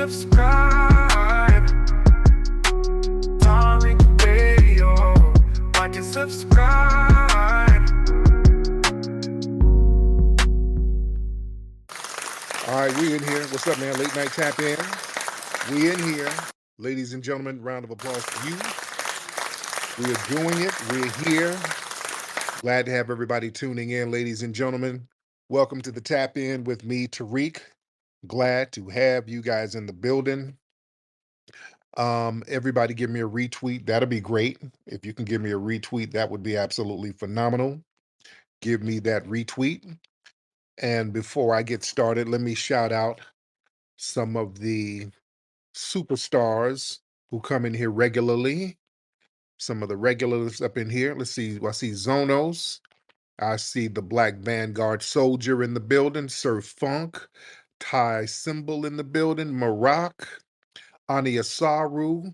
subscribe. Tariq Radio. Like and subscribe. All right, we in here. What's up, man? Late night tap in. We in here. Ladies and gentlemen, round of applause for you. We are doing it. We're here. Glad to have everybody tuning in, ladies and gentlemen. Welcome to the tap in with me, Tariq. Glad to have you guys in the building. Everybody give me a retweet. That'll be great. If you can give me a retweet, that would be absolutely phenomenal. Give me that retweet. And before I get started, let me shout out some of the superstars who come in here regularly. Some of the regulars up in here. Let's see. I see Zonos. I see the Black Vanguard Soldier in the building. Sir Funk. Ty Symbol in the building. Marak. Ania Saru.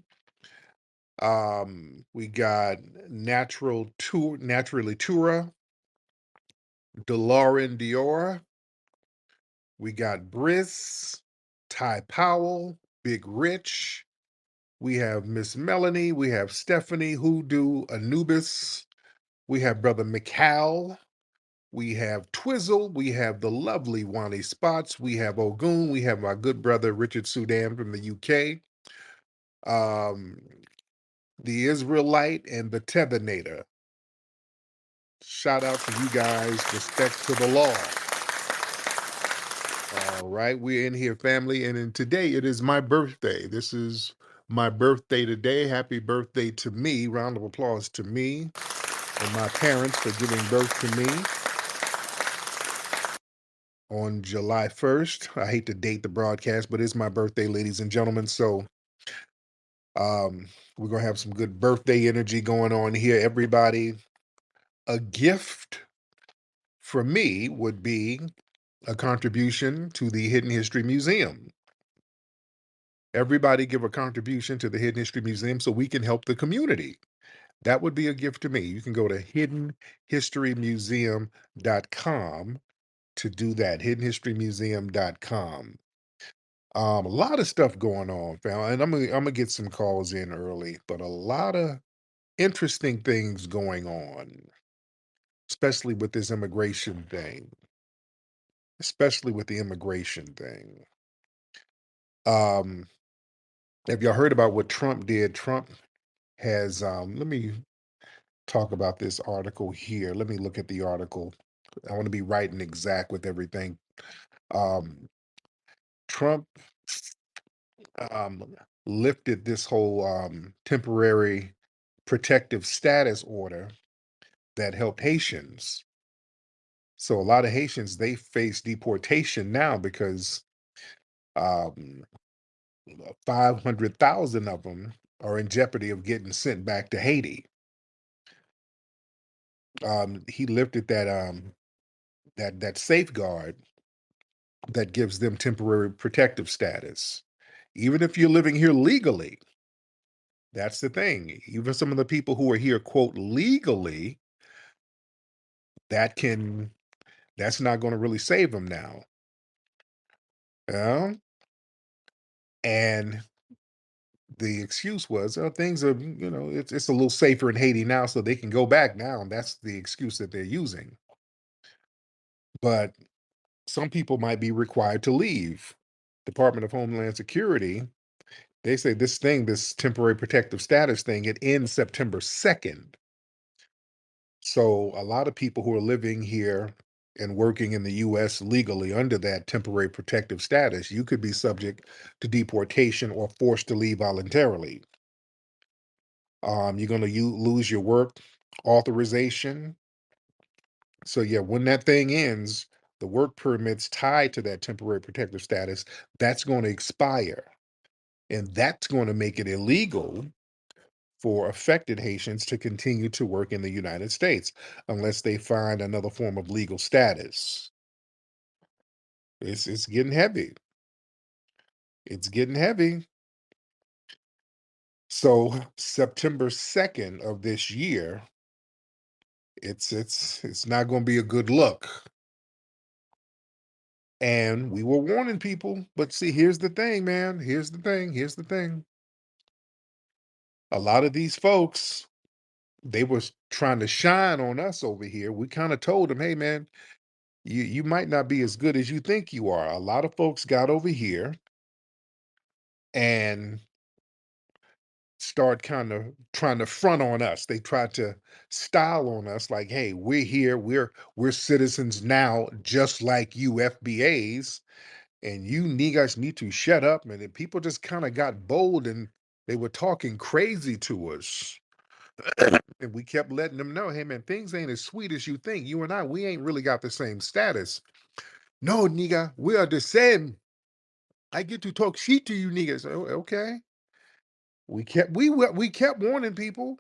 We got Naturally Tura. DeLauren Diora. We got Briss. Ty Powell. Big Rich. We have Miss Melanie. We have Stephanie, Hoodoo, Anubis. We have Brother McCall. We have Twizzle. We have the lovely Wani Spots. We have Ogun. We have my good brother Richard Sudan from the UK. The Israelite and the Tethernator. Shout out to you guys. Respect to the law. All right, we're in here, family, and today it is my birthday. This is my birthday today. Happy birthday to me. Round of applause to me and my parents for giving birth to me on July 1st. I hate to date the broadcast, but it's my birthday, ladies and gentlemen. So we're going to have some good birthday energy going on here. Everybody, a gift for me would be a contribution to the Hidden History Museum. Everybody give a contribution to the Hidden History Museum so we can help the community. That would be a gift to me. You can go to hiddenhistorymuseum.com to do that, hiddenhistorymuseum.com. A lot of stuff going on, fam, and I'm gonna get some calls in early, but a lot of interesting things going on, especially with this immigration thing. Especially with the immigration thing. Have y'all heard about what Trump did? Trump has let me talk about this article here. Let me look at the article. I want to be right and exact with everything. Trump lifted this whole temporary protective status order that helped Haitians. So a lot of Haitians, they face deportation now because 500,000 of them are in jeopardy of getting sent back to Haiti. He lifted that safeguard that gives them temporary protective status. Even if you're living here legally, that's the thing. Even some of the people who are here, quote, legally, that's not going to really save them now. And the excuse was, oh, things are, it's a little safer in Haiti now, so they can go back now. And that's the excuse that they're using. But some people might be required to leave. Department of Homeland Security, they say this temporary protective status thing, it ends September 2nd. So a lot of people who are living here and working in the U.S. legally under that temporary protective status, you could be subject to deportation or forced to leave voluntarily. You're going to lose your work authorization. So yeah, when that thing ends, the work permits tied to that temporary protective status, that's going to expire. And that's going to make it illegal for affected Haitians to continue to work in the United States unless they find another form of legal status. It's getting heavy. It's getting heavy. So September 2nd of this year, it's not going to be a good look. And we were warning people, but see, here's the thing, man. Here's the thing. A lot of these folks, they was trying to shine on us over here. We kind of told them, hey, man, you might not be as good as you think you are. A lot of folks got over here and start kind of trying to front on us. They tried to style on us like, hey, we're here, we're citizens now, just like you FBAs, and you niggas need to shut up. And then people just kind of got bold and they were talking crazy to us. And we kept letting them know, hey man, things ain't as sweet as you think. You and I, we ain't really got the same status. No, nigga, we are the same. I get to talk shit to you niggas. Oh, okay. We kept warning people.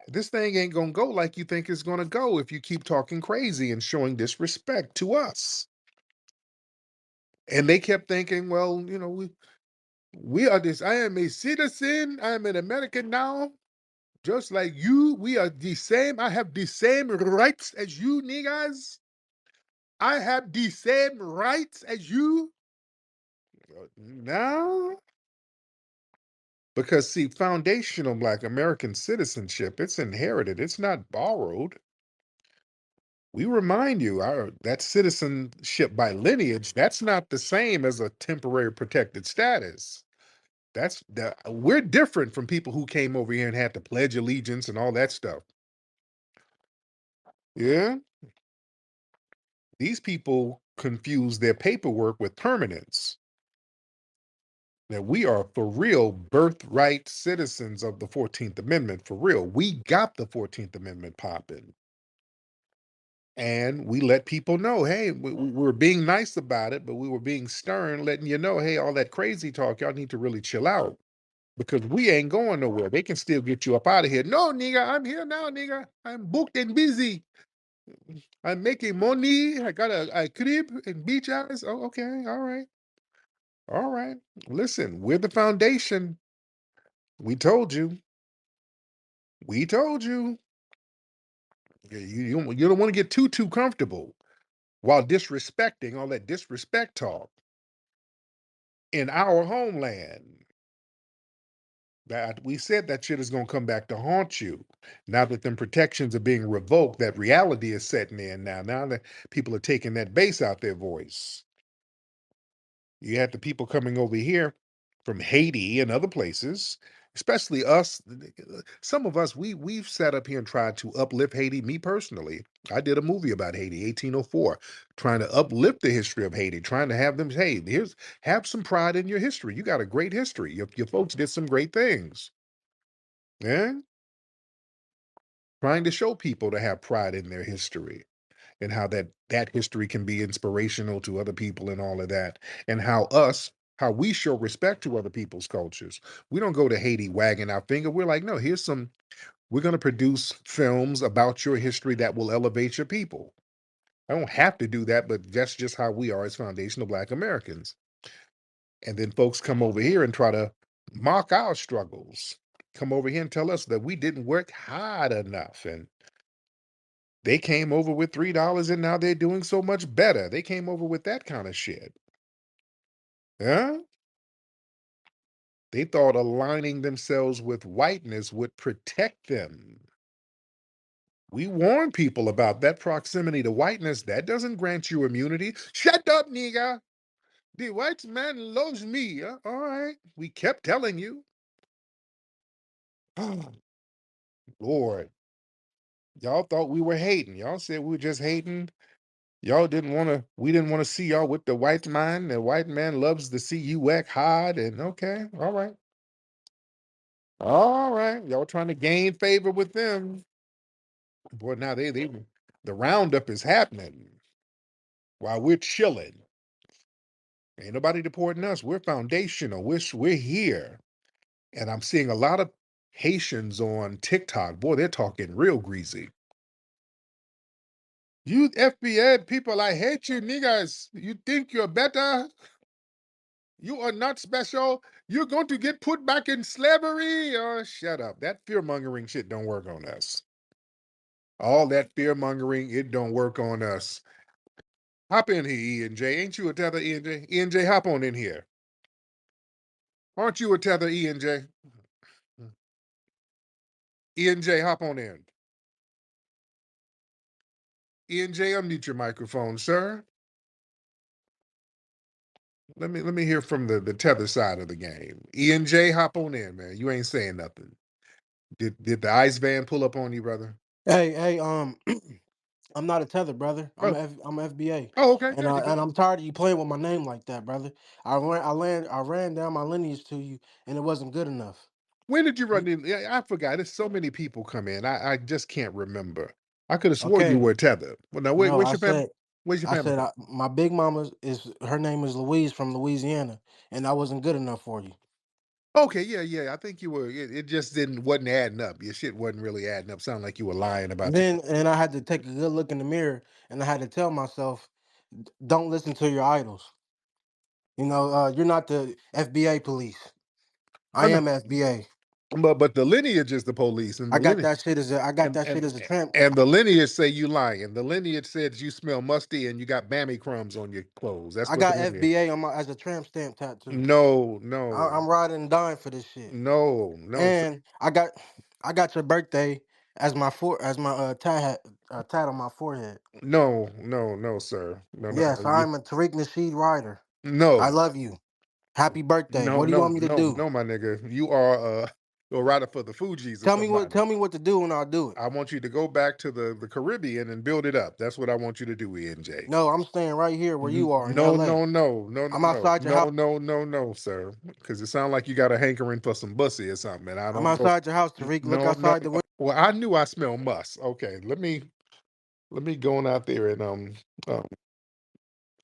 This thing ain't gonna go like you think it's gonna go if you keep talking crazy and showing disrespect to us. And they kept thinking, well, we are this. I am a citizen. I am an American now, just like you. We are the same. I have the same rights as you, niggas. I have the same rights as you. No, because see, foundational Black American citizenship, it's inherited. It's not borrowed. We remind you, that citizenship by lineage, that's not the same as a temporary protected status. We're different from people who came over here and had to pledge allegiance and all that stuff. Yeah. These people confuse their paperwork with permanence. That we are for real birthright citizens of the 14th Amendment, for real. We got the 14th Amendment popping. And we let people know, hey, we were being nice about it, but we were being stern, letting you know, hey, all that crazy talk, y'all need to really chill out because we ain't going nowhere. They can still get you up out of here. No, nigga, I'm here now, nigga. I'm booked and busy. I'm making money. I got a crib and beach house. Oh, okay. All right. All right. Listen, we're the foundation. We told you. We told you. You don't want to get too comfortable while disrespecting all that disrespect talk in our homeland. That we said that shit is gonna come back to haunt you. Now that them protections are being revoked, that reality is setting in now. Now that people are taking that bass out their voice. You had the people coming over here from Haiti and other places, especially us. Some of us, we've sat up here and tried to uplift Haiti. Me personally, I did a movie about Haiti, 1804, trying to uplift the history of Haiti, trying to have them, hey, have some pride in your history. You got a great history. Your folks did some great things. Yeah, trying to show people to have pride in their history and how that history can be inspirational to other people and all of that, and how we show respect to other people's cultures. We don't go to Haiti wagging our finger. We're like, no, we're going to produce films about your history that will elevate your people. I don't have to do that, but that's just how we are as foundational Black Americans. And then folks come over here and try to mock our struggles, come over here and tell us that we didn't work hard enough. And they came over with $3 and now they're doing so much better. They came over with that kind of shit. Yeah. They thought aligning themselves with whiteness would protect them. We warn people about that proximity to whiteness. That doesn't grant you immunity. Shut up, nigga. The white man loves me. All right. We kept telling you. Oh, Lord. Y'all thought we were hating. Y'all said we were just hating. We didn't want to see y'all with the white man. The white man loves to see you act hard. And okay. All right. All right. Y'all trying to gain favor with them. Boy, now the roundup is happening while we're chilling. Ain't nobody deporting us. We're foundational. We're here. And I'm seeing a lot of Haitians on TikTok. Boy, they're talking real greasy. You FBA people, I hate you niggas. You think you're better? You are not special. You're going to get put back in slavery. Oh, shut up. That fear mongering shit don't work on us. All that fear mongering, it don't work on us. Hop in here, ENJ. Ain't you a tether, ENJ? ENJ, hop on in here. Aren't you a tether, ENJ? ENJ, hop on in. ENJ, unmute your microphone, sir. Let me hear from the tether side of the game. ENJ, hop on in, man. You ain't saying nothing. Did the ice van pull up on you, brother? Hey, I'm not a tether, brother. Oh, I'm FBA, oh, okay. and There you go. I'm tired of you playing with my name like that, brother. I ran down my lineage to you, and it wasn't good enough. When did you run You, in? Yeah, I forgot. There's so many people come in. I just can't remember. I could have sworn you okay? were tethered. Well, now No, where's your family? Where's your I family said from? my big mama is her name is Louise from Louisiana, and I wasn't good enough for you. Okay, yeah, yeah. I think you were. It just wasn't adding up. Your shit wasn't really adding up. Sounded like you were lying about your. And I had to take a good look in the mirror, and I had to tell myself, don't listen to your idols. You're not the FBA police. Oh, I no, am FBA. but the lineage is the police, and the lineage I got and that and shit as a tramp. and the lineage say you lying. The lineage says you smell musty and you got mammy crumbs on your clothes. That's I what the got lineage. FBA on my as a tramp stamp tattoo. No, no, I'm riding and dying for this shit. no, no, sir. And I got your birthday as my tat on my forehead. No, no, no, sir. No, no, no. Yes, I'm a Tariq Nasheed rider. I No, love you. Happy birthday. no, What do you no, want me to no, do? no, my nigga. You are a rider for the Fugees or somebody. Tell me what to do and I'll do it. I want you to go back to the Caribbean and build it up. That's what I want you to do, ENJ. No, I'm staying right here where you are in No, LA. no, no, no, no, I'm no, outside your house. no, no, no, no, sir. Because it sounds like you got a hankering for some bussy or something, and I I'm don't know. outside your house, Tariq. Look No, no, outside the no. window. Well, I knew I smell must. Okay, let me go on out there and um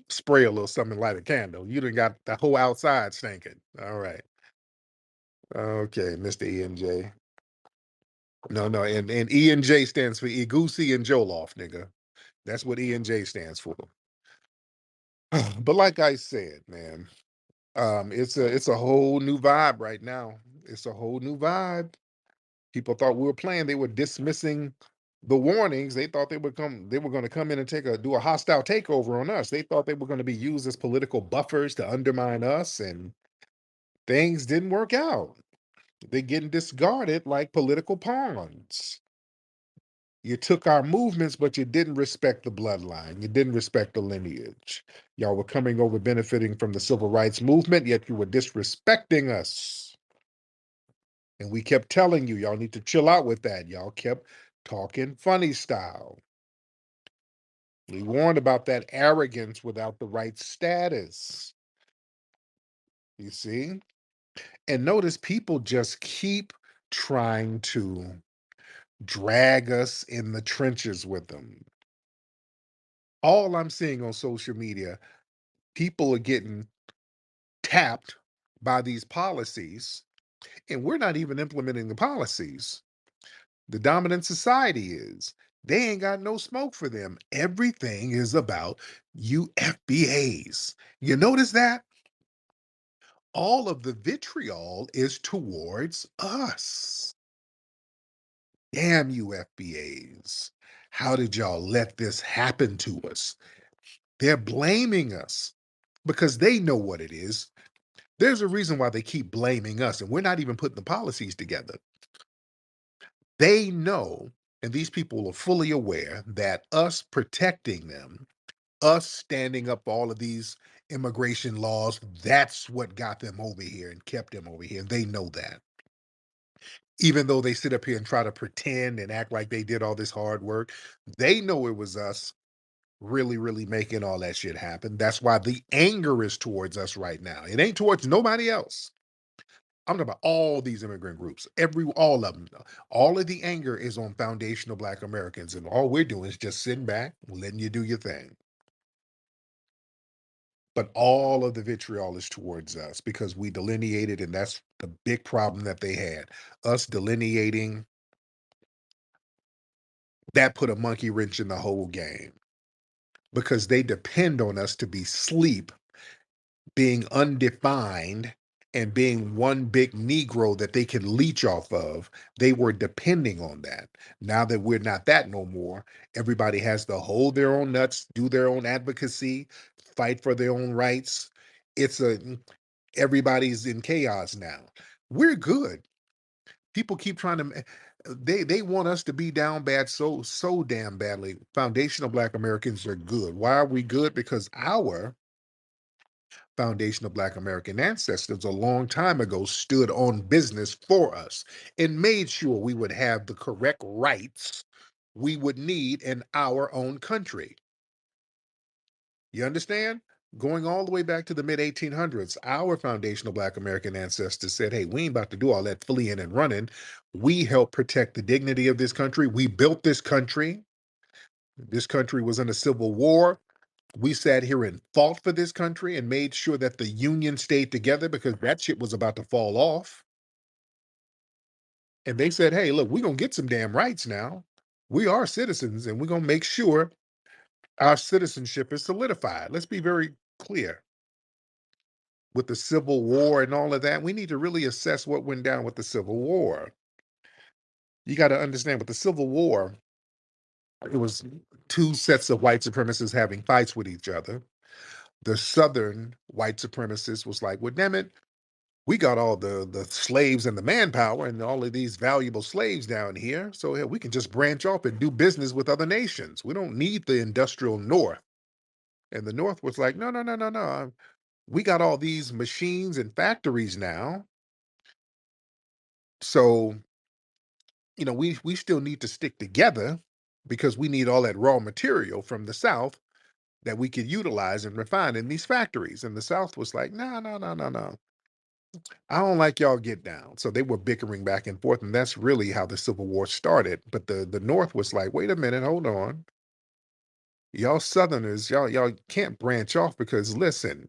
spray a little something, light a candle. You done got the whole outside stinking. All right. Okay, Mr. ENJ. No, no, and ENJ stands for Egusi and Joloff, nigga. That's what ENJ stands for. But like I said, man, it's a whole new vibe right now. It's a whole new vibe. People thought we were playing. They were dismissing the warnings. They thought they were going to come in and do a hostile takeover on us. They thought they were going to be used as political buffers to undermine us, and things didn't work out. They're getting discarded like political pawns. You took our movements, but you didn't respect the bloodline. You didn't respect the lineage. Y'all were coming over benefiting from the civil rights movement, yet you were disrespecting us. And we kept telling you, y'all need to chill out with that. Y'all kept talking funny style. We warned about that arrogance without the right status. You see? And notice people just keep trying to drag us in the trenches with them. All I'm seeing on social media, people are getting tapped by these policies, and we're not even implementing the policies. The dominant society is. They ain't got no smoke for them. Everything is about you FBAs. You notice that? All of the vitriol is towards us. Damn you FBAs. How did y'all let this happen to us? They're blaming us because they know what it is. There's a reason why they keep blaming us, and we're not even putting the policies together. They know, and these people are fully aware that us protecting them, us standing up for all of these immigration laws, that's what got them over here and kept them over here. They know that. Even though they sit up here and try to pretend and act like they did all this hard work, they know it was us really, really making all that shit happen. That's why the anger is towards us right now. It ain't towards nobody else. I'm talking about all these immigrant groups, all of them. All of the anger is on foundational Black Americans, and all we're doing is just sitting back, letting you do your thing. But all of the vitriol is towards us because we delineated, and that's the big problem that they had. Us delineating, that put a monkey wrench in the whole game because they depend on us to be sleep, being undefined, and being one big Negro that they could leech off of. They were depending on that. Now that we're not that no more, everybody has to hold their own nuts, do their own advocacy, fight for their own rights. It's a everybody's in chaos now. We're good. People keep trying to they want us to be down bad so damn badly. Foundational Black Americans are good. Why are we good? Because our foundational Black American ancestors a long time ago stood on business for us and made sure we would have the correct rights we would need in our own country. You understand? Going all the way back to the mid 1800s, our foundational Black American ancestors said, hey, we ain't about to do all that fleeing and running. We help protect the dignity of this country. We built this country. This country was in a civil war. We sat here and fought for this country and made sure that the Union stayed together because that shit was about to fall off. And they said, hey, look, we're going to get some damn rights now. We are citizens and we're going to make sure our citizenship is solidified. Let's be very clear. With the Civil War and all of that, we need to really assess what went down with the Civil War. You got to understand with the Civil War, it was two sets of white supremacists having fights with each other. The Southern white supremacists was like, well, damn it, we got all the slaves and the manpower and all of these valuable slaves down here. So yeah, we can just branch off and do business with other nations. We don't need the industrial North. And the North was like, no, no, no, no, no. We got all these machines and factories now. So, we still need to stick together because we need all that raw material from the South that we could utilize and refine in these factories. And the South was like, no, no, no, no, no. I don't like y'all get down. So they were bickering back and forth. And that's really how the Civil War started. But the North was like, wait a minute, hold on. Y'all Southerners, y'all can't branch off because listen,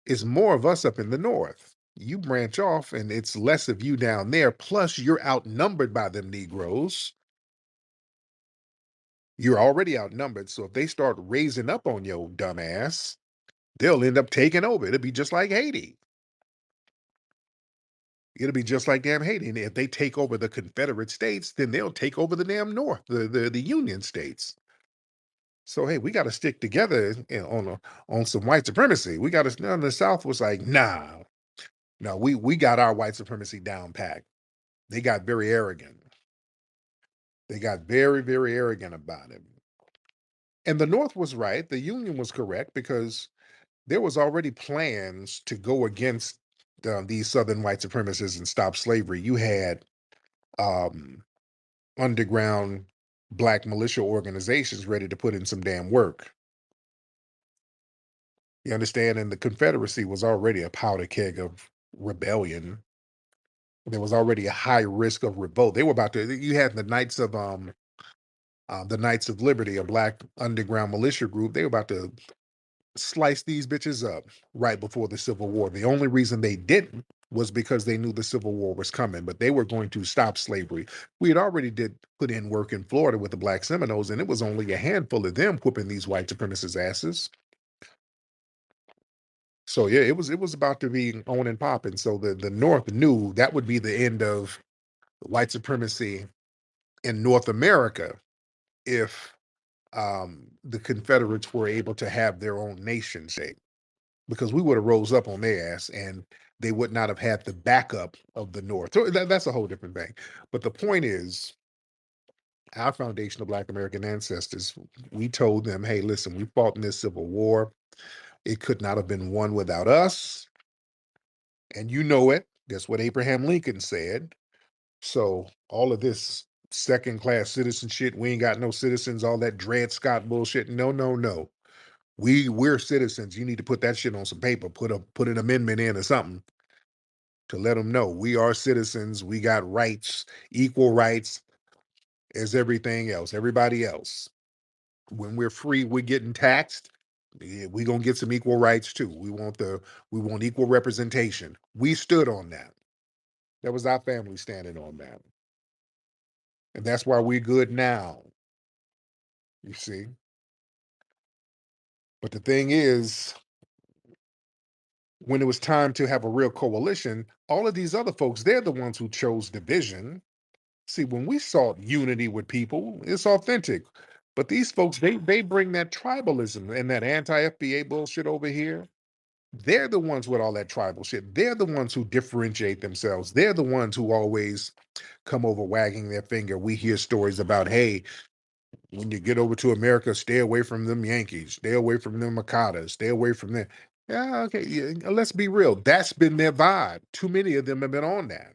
it's more of us up in the North. You branch off and it's less of you down there. Plus, you're outnumbered by them Negroes. You're already outnumbered. So if they start raising up on your dumb ass, they'll end up taking over. It'll be just like Haiti. It'll be just like damn Haiti. And if they take over the Confederate States, then they'll take over the damn North, the Union States. So hey, we got to stick together on some white supremacy. We got to. The South was like, nah, no, we got our white supremacy down packed. They got very arrogant. They got very, very arrogant about it. And the North was right. The Union was correct because there was already plans to go against these Southern white supremacists and stop slavery. You had um, underground black militia organizations ready to put in some damn work. You understand? And the Confederacy was already a powder keg of rebellion. There was already a high risk of revolt. They were about to. You had the Knights of Liberty, a black underground militia group. They were about to slice these bitches up right before the Civil War. The only reason they didn't was because they knew the Civil War was coming, but they were going to stop slavery. We had already did put in work in Florida with the Black Seminoles, and it was only a handful of them whooping these white supremacist asses. So yeah, it was about to be on and popping. So the North knew that would be the end of white supremacy in North America if the Confederates were able to have their own nation state, because we would have rose up on their ass and they would not have had the backup of the North. So that's a whole different thing. But the point is, our foundational Black American ancestors, we told them, hey, listen, we fought in this Civil War. It could not have been won without us. And you know it. That's what Abraham Lincoln said. So all of this second class citizenship, we ain't got no citizens, all that Dred Scott bullshit. No, no, no. We're citizens. You need to put that shit on some paper, put an amendment in or something to let them know we are citizens. We got rights, equal rights as everything else, everybody else. When we're free, we're getting taxed. Yeah, we're gonna get some equal rights too. We want equal representation. We stood on that. That was our family standing on that. And that's why we're good now. You see? But the thing is, when it was time to have a real coalition, all of these other folks, they're the ones who chose division. See, when we sought unity with people, it's authentic. But these folks, they bring that tribalism and that anti-FBA bullshit over here. They're the ones with all that tribal shit. They're the ones who differentiate themselves. They're the ones who always come over wagging their finger. We hear stories about, hey, when you get over to America, stay away from them Yankees, stay away from them Makadas, stay away from them. Yeah, okay. Yeah, let's be real. That's been their vibe. Too many of them have been on that.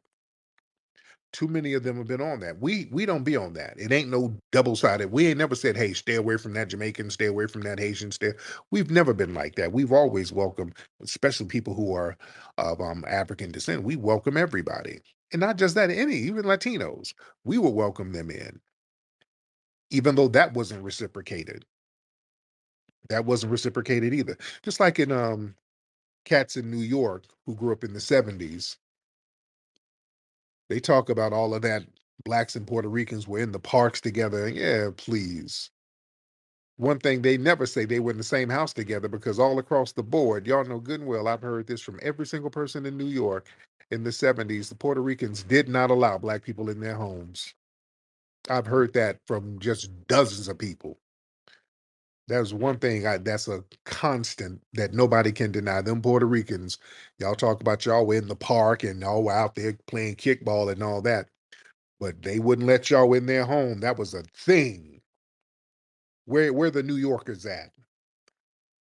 Too many of them have been on that. We don't be on that. It ain't no double-sided. We ain't never said, hey, stay away from that Jamaican, stay away from that Haitian, stay. We've never been like that. We've always welcomed, especially people who are of African descent. We welcome everybody. And not just that, even Latinos. We will welcome them in, even though that wasn't reciprocated. That wasn't reciprocated either. Just like in cats in New York who grew up in the 70s. They talk about all of that. Blacks and Puerto Ricans were in the parks together. Yeah, please. One thing they never say, they were in the same house together, because all across the board, y'all know good and well, I've heard this from every single person in New York in the 70s. The Puerto Ricans did not allow black people in their homes. I've heard that from just dozens of people. That's one thing that's a constant that nobody can deny. Them Puerto Ricans, y'all talk about y'all were in the park and y'all were out there playing kickball and all that, but they wouldn't let y'all in their home. That was a thing. Where the New Yorkers at?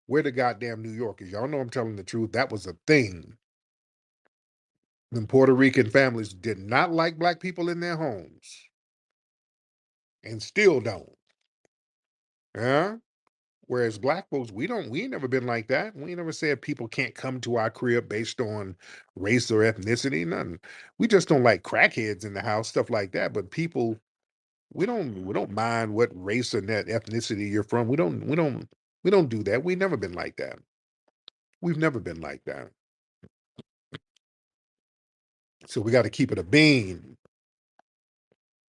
Where the goddamn New Yorkers? Y'all know I'm telling the truth. That was a thing. Them Puerto Rican families did not like black people in their homes, and still don't. Yeah. Whereas black folks, we ain't never been like that. We ain't never said people can't come to our crib based on race or ethnicity, nothing. We just don't like crackheads in the house, stuff like that. But people, we don't mind what race or net ethnicity you're from. We don't do that. We've never been like that. We've never been like that. So we got to keep it a bean.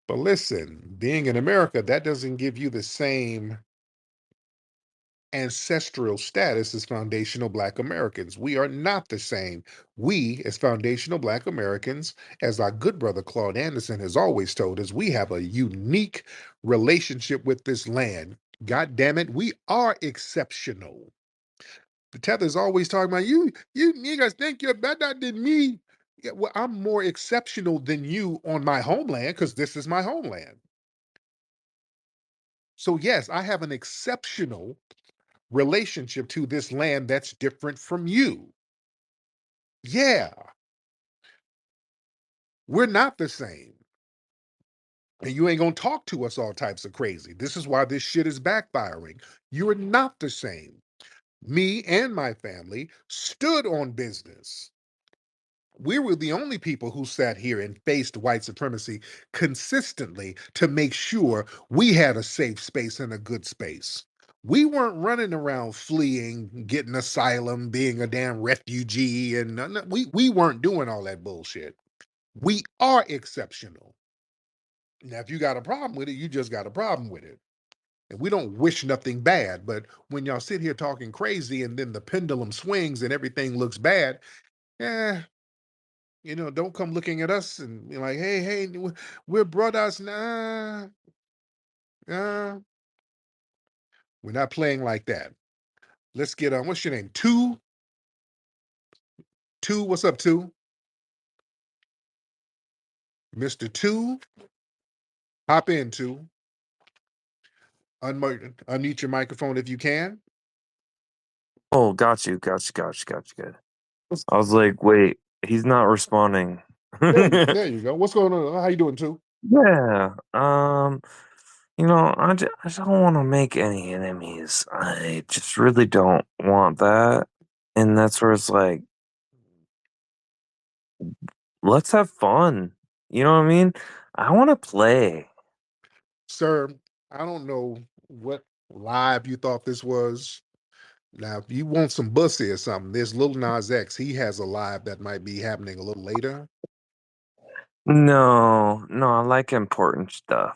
But listen, being in America, that doesn't give you the same ancestral status as foundational Black Americans. We are not the same. We, as foundational Black Americans, as our good brother Claude Anderson has always told us, we have a unique relationship with this land. God damn it, we are exceptional. The Tether's always talking about you niggas think you're better than me. Yeah, well, I'm more exceptional than you on my homeland because this is my homeland. So yes, I have an exceptional relationship to this land that's different from you. Yeah, we're not the same. And you ain't gonna talk to us all types of crazy. This is why this shit is backfiring. You're not the same. Me and my family stood on business. We were the only people who sat here and faced white supremacy consistently to make sure we had a safe space and a good space. We weren't running around fleeing, getting asylum, being a damn refugee, and we weren't doing all that bullshit. We are exceptional. Now, if you got a problem with it, you just got a problem with it. And we don't wish nothing bad, but when y'all sit here talking crazy and then the pendulum swings and everything looks bad, eh, don't come looking at us and be like, hey, we're brothers. Nah, nah, we're not playing like that. Let's get on. What's your name? Two? Two, what's up, Two? Mr. Two, hop in, Two. Unmute your microphone if you can. Oh, got you. Good. I was like, wait, he's not responding. There you go. What's going on? How you doing, Two? Yeah. I just don't want to make any enemies. I just really don't want that. And that's where it's like, let's have fun. You know what I mean? I want to play. Sir, I don't know what live you thought this was. Now, if you want some bussy or something, there's Lil Nas X. He has a live that might be happening a little later. No, I like important stuff.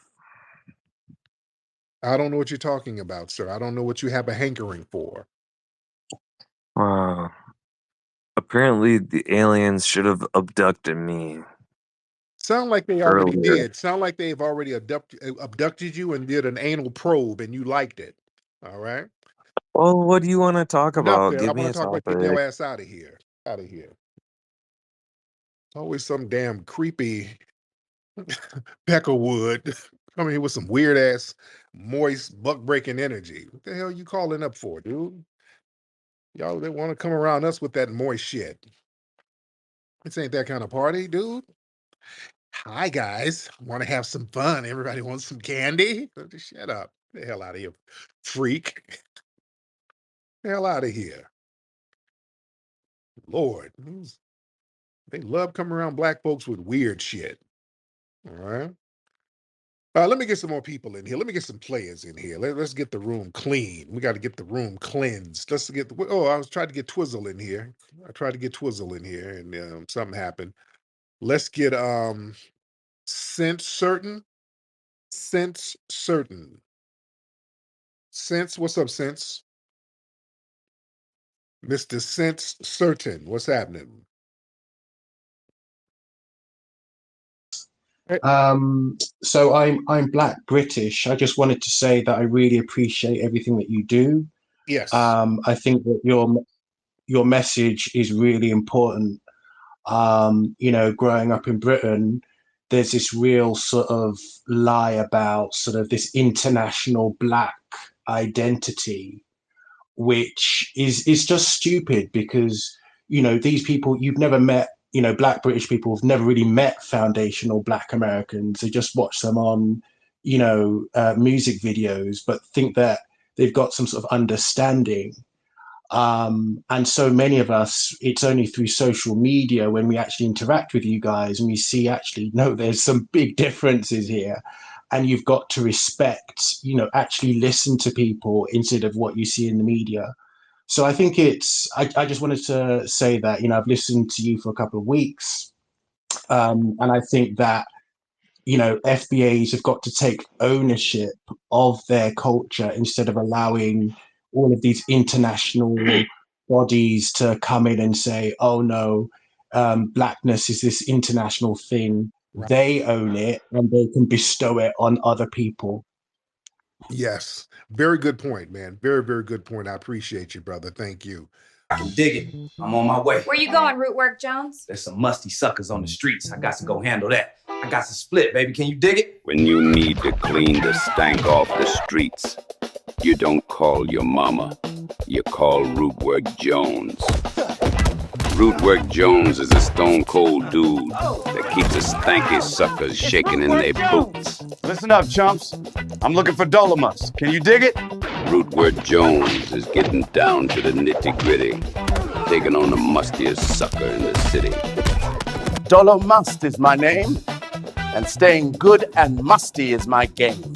I don't know what you're talking about, sir. I don't know what you have a hankering for. Uh, Apparently, the aliens should have abducted me Sound like they already earlier. did. Sound like they've already abducted you and did an anal probe and you liked it. All right. Well, what do you want to talk about? Nothing. I Give me want a to talk about getting your topic. ass out of here. Out of here. It's always some damn creepy Peckerwood coming here with some weird ass, moist, buck breaking energy. What the hell you calling up for, dude? Y'all, they want to come around us with that moist shit. This ain't that kind of party, dude. Hi, guys. Want to have some fun? Everybody wants some candy? Just shut up. The hell out of here, freak. The hell out of here. Lord. They love coming around black folks with weird shit. All right. Let me get some more people in here. Let me get some players in here. Let's get the room clean. We got to get the room cleansed. Let's get I was trying to get Twizzle in here. I tried to get Twizzle in here and something happened. Let's get Sense Certain. Sense Certain. Sense, what's up, Sense? Mr. Sense Certain. What's happening? Hey, So I'm Black British. I just wanted to say that I really appreciate everything that you do. yes. I think that your message is really important. Growing up in Britain, there's this real sort of lie about sort of this international Black identity, which is just stupid because these people you've never met. Black British people have never really met foundational Black Americans. They just watch them on music videos, but think that they've got some sort of understanding. And so many of us, it's only through social media when we actually interact with you guys and we see actually, no, there's some big differences here. And you've got to respect, actually listen to people instead of what you see in the media. So I think I just wanted to say that, I've listened to you for a couple of weeks. And I think that, FBAs have got to take ownership of their culture instead of allowing all of these international bodies to come in and say, oh no, Blackness is this international thing. Right. They own it and they can bestow it on other people. Yes. Very good point, man. Very, very good point. I appreciate you, brother. Thank you. I can dig it. I'm on my way. Where you going, Rootwork Jones? There's some musty suckers on the streets. I got to go handle that. I got to split, baby. Can you dig it? When you need to clean the stank off the streets, you don't call your mama. You call Rootwork Jones. Rootwork Jones is a stone cold dude that keeps the stanky suckers shaking in their boots. Listen up, chumps. I'm looking for Dolomus. Can you dig it? Rootwork Jones is getting down to the nitty-gritty, taking on the mustiest sucker in the city. Dolomust is my name, and staying good and musty is my game.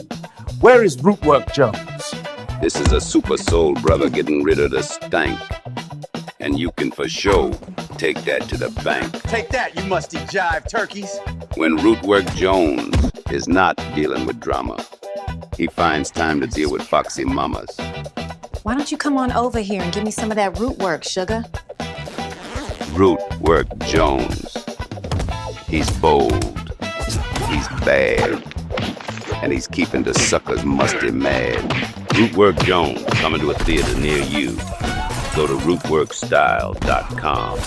Where is Rootwork Jones? This is a super soul brother getting rid of the stank. And you can for sure take that to the bank. Take that, you musty jive turkeys. When Rootwork Jones is not dealing with drama, he finds time to deal with foxy mamas. Why don't you come on over here and give me some of that root work, sugar? Rootwork Jones. He's bold. He's bad. And he's keeping the suckers musty mad. Rootwork Jones coming to a theater near you. Go to rootworkstyle.com.